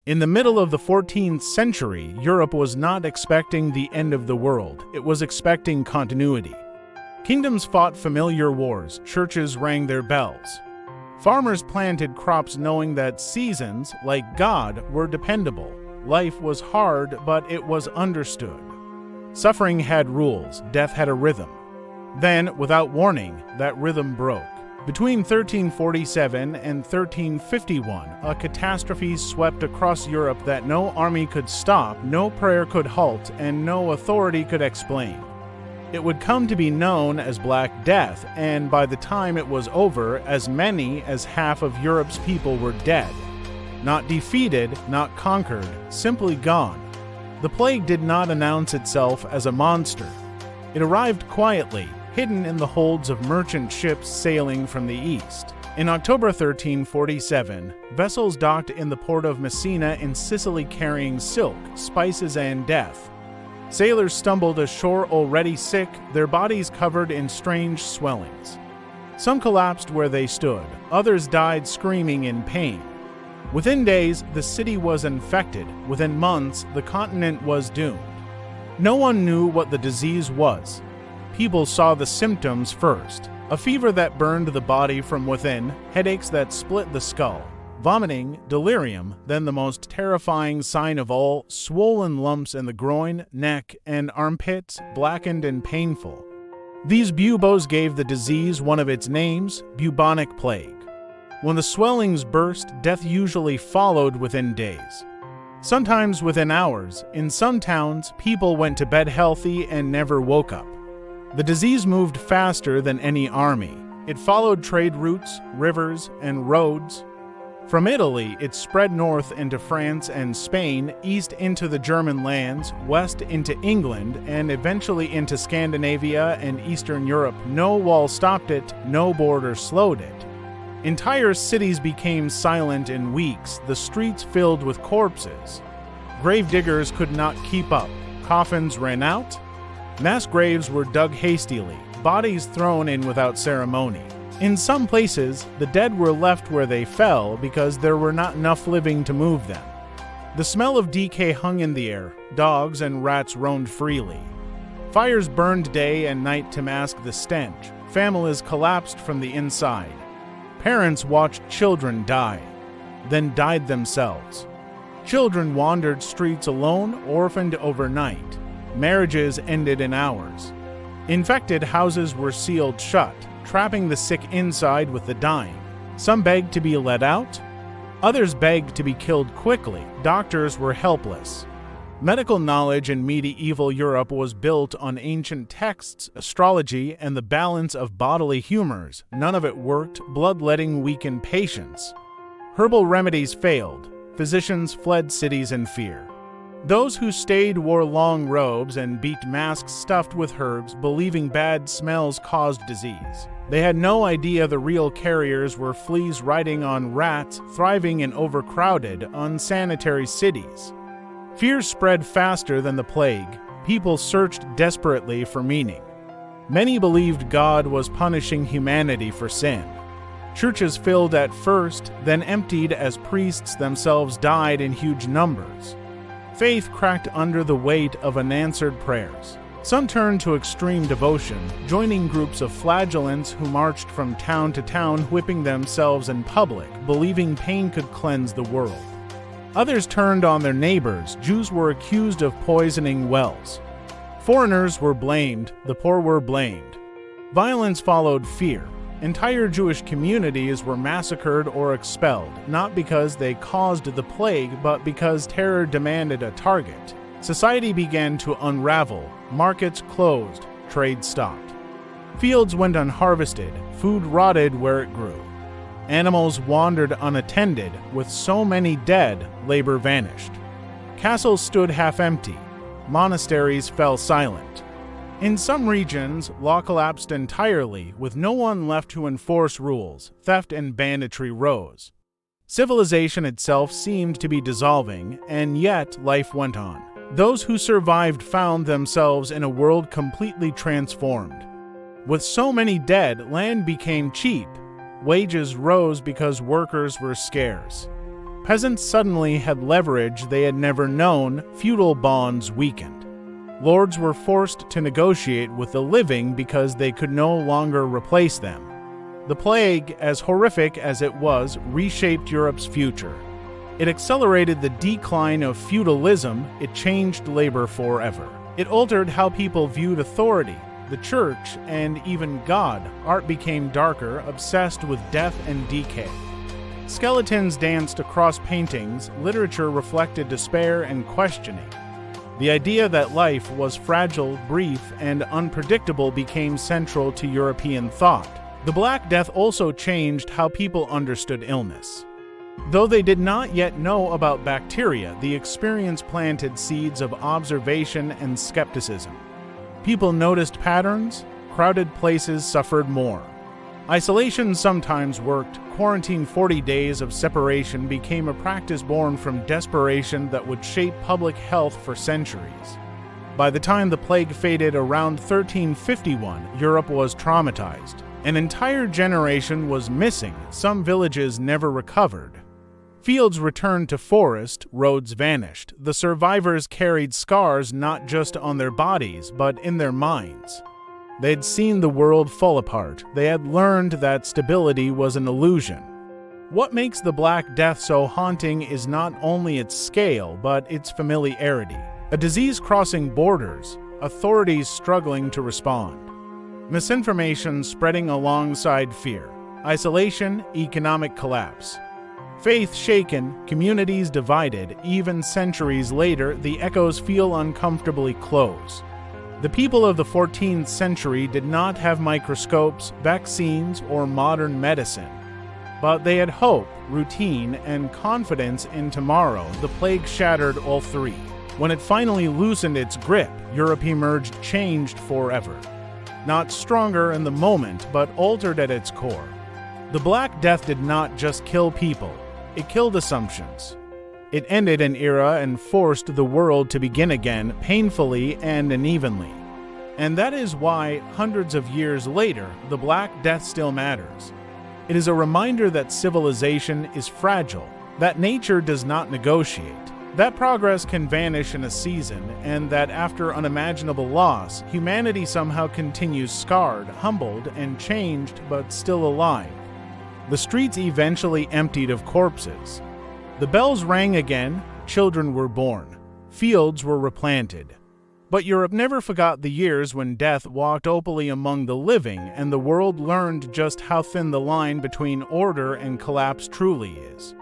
In the middle of the 14th century, Europe was not expecting the end of the world, it was expecting continuity. Kingdoms fought familiar wars, churches rang their bells. Farmers planted crops knowing that seasons, like God, were dependable. Life was hard, but it was understood. Suffering had rules, death had a rhythm. Then, without warning, that rhythm broke. Between 1347 and 1351, a catastrophe swept across Europe that no army could stop, no prayer could halt, and no authority could explain. It would come to be known as Black Death, and by the time it was over, as many as half of Europe's people were dead. Not defeated, not conquered, simply gone. The plague did not announce itself as a monster. It arrived quietly, hidden in the holds of merchant ships sailing from the east. In October 1347, vessels docked in the port of Messina in Sicily carrying silk, spices, and death. Sailors stumbled ashore already sick, their bodies covered in strange swellings. Some collapsed where they stood, others died screaming in pain. Within days, the city was infected. Within months, the continent was doomed. No one knew what the disease was. People saw the symptoms first. A fever that burned the body from within, headaches that split the skull, vomiting, delirium, then the most terrifying sign of all, swollen lumps in the groin, neck, and armpits, blackened and painful. These buboes gave the disease one of its names, bubonic plague. When the swellings burst, death usually followed within days. Sometimes within hours, in some towns, people went to bed healthy and never woke up. The disease moved faster than any army. It followed trade routes, rivers, and roads. From Italy, it spread north into France and Spain, east into the German lands, west into England, and eventually into Scandinavia and Eastern Europe. No wall stopped it, no border slowed it. Entire cities became silent in weeks, the streets filled with corpses. Gravediggers could not keep up. Coffins ran out. Mass graves were dug hastily, bodies thrown in without ceremony. In some places, the dead were left where they fell because there were not enough living to move them. The smell of decay hung in the air. Dogs and rats roamed freely. Fires burned day and night to mask the stench. Families collapsed from the inside. Parents watched children die, then died themselves. Children wandered streets alone, orphaned overnight. Marriages ended in hours. Infected houses were sealed shut, trapping the sick inside with the dying. Some begged to be let out. Others begged to be killed quickly. Doctors were helpless. Medical knowledge in medieval Europe was built on ancient texts, astrology, and the balance of bodily humors. None of it worked. Bloodletting weakened patients. Herbal remedies failed. Physicians fled cities in fear. Those who stayed wore long robes and beat masks stuffed with herbs, believing bad smells caused disease. They had no idea the real carriers were fleas riding on rats, thriving in overcrowded, unsanitary cities. Fear spread faster than the plague. People searched desperately for meaning. Many believed God was punishing humanity for sin. Churches filled at first, then emptied as priests themselves died in huge numbers. Faith cracked under the weight of unanswered prayers. Some turned to extreme devotion, joining groups of flagellants who marched from town to town, whipping themselves in public, believing pain could cleanse the world. Others turned on their neighbors. Jews were accused of poisoning wells. Foreigners were blamed, the poor were blamed. Violence followed fear. Entire Jewish communities were massacred or expelled, not because they caused the plague, but because terror demanded a target. Society began to unravel. Markets closed. Trade stopped. Fields went unharvested. Food rotted where it grew. Animals wandered unattended. With so many dead, labor vanished. Castles stood half empty. Monasteries fell silent. In some regions, law collapsed entirely, with no one left to enforce rules. Theft and banditry rose. Civilization itself seemed to be dissolving, and yet life went on. Those who survived found themselves in a world completely transformed. With so many dead, land became cheap. Wages rose because workers were scarce. Peasants suddenly had leverage they had never known, feudal bonds weakened. Lords were forced to negotiate with the living because they could no longer replace them. The plague, as horrific as it was, reshaped Europe's future. It accelerated the decline of feudalism, it changed labor forever. It altered how people viewed authority, the church, and even God. Art became darker, obsessed with death and decay. Skeletons danced across paintings, literature reflected despair and questioning. The idea that life was fragile, brief, and unpredictable became central to European thought. The Black Death also changed how people understood illness. Though they did not yet know about bacteria, the experience planted seeds of observation and skepticism. People noticed patterns, crowded places suffered more. Isolation sometimes worked. Quarantine 40 days of separation became a practice born from desperation that would shape public health for centuries. By the time the plague faded around 1351, Europe was traumatized. An entire generation was missing. Some villages never recovered. Fields returned to forest, roads vanished. The survivors carried scars not just on their bodies, but in their minds. They had seen the world fall apart. They had learned that stability was an illusion. What makes the Black Death so haunting is not only its scale, but its familiarity. A disease crossing borders, authorities struggling to respond. Misinformation spreading alongside fear. Isolation, economic collapse. Faith shaken, communities divided. Even centuries later, the echoes feel uncomfortably close. The people of the 14th century did not have microscopes, vaccines, or modern medicine. But they had hope, routine, and confidence in tomorrow. The plague shattered all three. When it finally loosened its grip, Europe emerged changed forever. Not stronger in the moment, but altered at its core. The Black Death did not just kill people. It killed assumptions. It ended an era and forced the world to begin again, painfully and unevenly. And that is why, hundreds of years later, the Black Death still matters. It is a reminder that civilization is fragile, that nature does not negotiate, that progress can vanish in a season, and that after unimaginable loss, humanity somehow continues scarred, humbled, and changed, but still alive. The streets eventually emptied of corpses. The bells rang again, children were born, fields were replanted. But Europe never forgot the years when death walked openly among the living, and the world learned just how thin the line between order and collapse truly is.